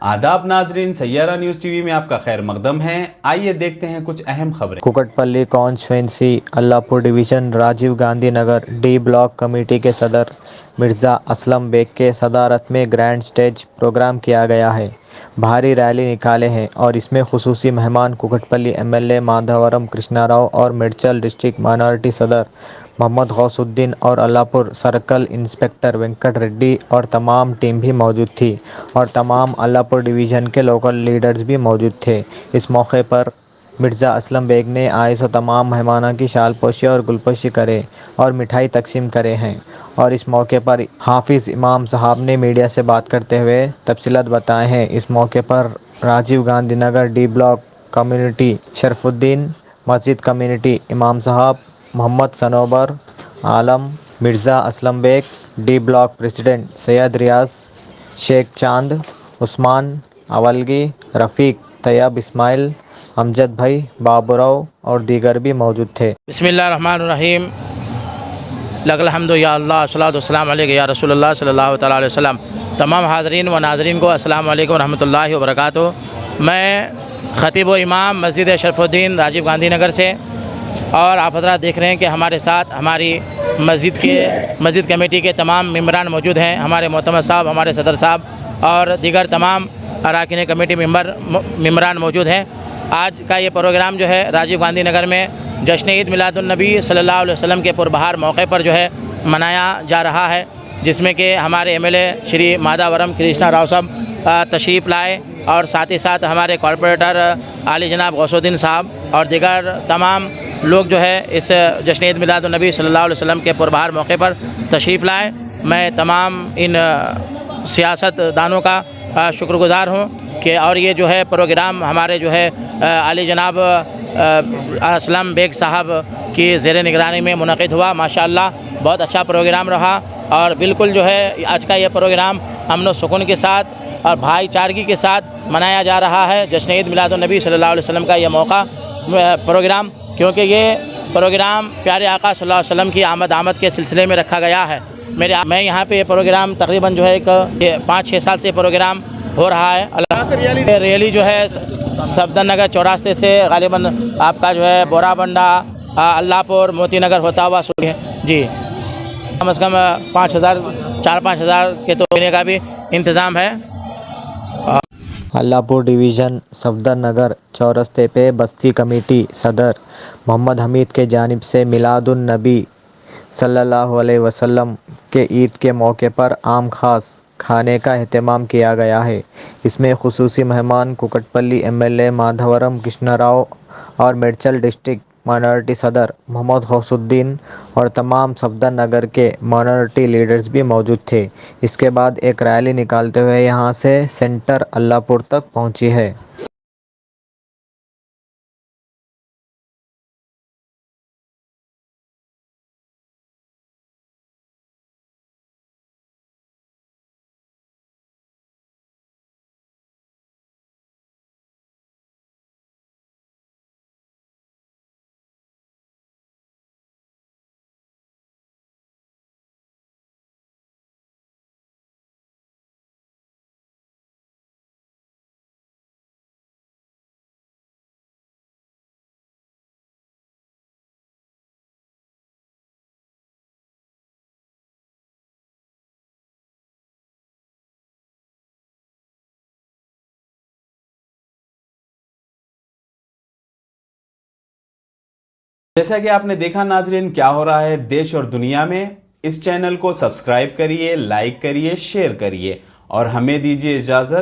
आदाब नाजरीन, Saiyaara news TV में आपका खैर मकदम है। आइए देखते हैं कुछ अहम खबरें। Kukatpally constituency Allahpur division Rajiv Gandhi Nagar D block committee के सदर मिर्ज़ा असलम बेग के सदारत में ग्रैंड स्टेज प्रोग्राम किया गया है। भारी रैली निकाले हैं और इसमें खुसूसी मेहमान कुकटपल्ली एमएलए माधवरम कृष्णा राव और मेडचल डिस्ट्रिक्ट माइनॉरिटी सदर मोहम्मद गौसुद्दीन और अल्लाहपुर सर्कल इंस्पेक्टर वेंकट रेड्डी और तमाम टीम भी मौजूद थी और तमाम अल्लाहपुर डिवीज़न के लोकल लीडर्स भी मौजूद थे। इस मौके पर मिर्ज़ा असलम बेग ने आए सो तमाम मेहमानों की शालपोशी और गुलपोशी करे और मिठाई तकसीम करे हैं और इस मौके पर हाफिज़ इमाम साहब ने मीडिया से बात करते हुए तफसीलात बताए हैं। इस मौके पर Rajiv Gandhi Nagar D block community Sharfuddin मस्जिद कम्युनिटी इमाम साहब Mohammad Sanobar Alam Mirza Aslam Baig D block president Syed Riyaz Sheikh Chand Usman अवलगी रफ़ीक तैयब इस्माइल अमजद भाई बाबूराव और दीगर भी मौजूद थे। बिस्मिल्लाहिर्रहमानिर्रहीम लकल हम्दु या अल्लाह सल्लल्लाहु अलैहि या रसूलुल्लाह सल्लल्लाहु अलैहि वसल्लम। तमाम हाज़रीन व नाज़रीन को अस्सलामु अलैकुम रहमतुल्लाहि व बरकातुहू। मैं ख़तीब व इमाम मस्जिद शरफुद्दीन राजीव गांधी नगर से, और आप हज़रात देख रहे हैं कि हमारे साथ हमारी मस्जिद कमेटी के तमाम मेम्बरान मौजूद हैं। हमारे मोहतरम साहब, हमारे सदर साहब और दीगर तमाम अरकान कमेटी मेम्बरान मौजूद हैं। आज का ये प्रोग्राम जो है राजीव गांधी नगर में जश्न ईद मिलादुन्नबी सल्लल्लाहु अलैहि वसल्लम के पुरबहार मौके पर जो है मनाया जा रहा है, जिसमें कि हमारे एमएलए श्री माधवरम कृष्णा राव साहब तशरीफ़ लाए और साथ ही साथ हमारे कॉरपोरेटर आली जनाब गौसुद्दीन साहब और दीगर तमाम लोग जो है इस जश्न ईद मिलादुन्नबी सल्लल्लाहु अलैहि वसल्लम के पुरबहार मौके पर तशरीफ़ लाए। मैं तमाम इन सियासतदानों का शुक्रगुज़ार हूँ कि और ये जो है प्रोग्राम हमारे जो है आली जनाब असलम बेग साहब की ज़ेर निगरानी में मुनक़िद हुआ। माशाअल्लाह बहुत अच्छा प्रोग्राम रहा और बिल्कुल जो है आज का ये प्रोग्राम अमन व सुकून के साथ और भाईचारगी के साथ मनाया जा रहा है। जश्न ईद मिलादुन्नबी सल्लल्लाहु अलैहि वसल्लम का ये मौका प्रोग्राम, क्योंकि ये प्रोग्राम प्यारे आका सल्लल्लाहु अलैहि वसल्लम की आमद के सिलसिले में रखा गया है। मैं यहाँ पे ये प्रोग्राम तकरीबन जो है एक 5-6 साल से प्रोग्राम हो रहा है। रैली जो है सफदर नगर चौरास्ते से गालिबन आपका जो है बोराबंडा अल्लाहपुर मोती नगर होता हुआ है जी। कम से कम 4-5 हज़ार के तो लेने का भी इंतज़ाम है। अल्लाहपुर डिवीज़न सफदर नगर चौरस्ते पे बस्ती कमेटी सदर मोहम्मद हमीद के जानिब से मिलादुन नबी सल्लल्लाहु अलैहि वसल्लम के ईद के मौके पर आम खास खाने का एहतमाम किया गया है। इसमें खुसूसी मेहमान कुकटपल्ली एमएलए माधवरम कृष्णा राव और मेडचल डिस्ट्रिक्ट माइनॉरिटी सदर मोहम्मद गौसुद्दीन और तमाम सफदर नगर के माइनॉरिटी लीडर्स भी मौजूद थे। इसके बाद एक रैली निकालते हुए यहां से सेंटर अल्लाहपुर तक पहुंची है। जैसा कि आपने देखा नाजरीन, क्या हो रहा है देश और दुनिया में। इस चैनल को सब्सक्राइब करिए, लाइक करिए, शेयर करिए और हमें दीजिए इजाज़त।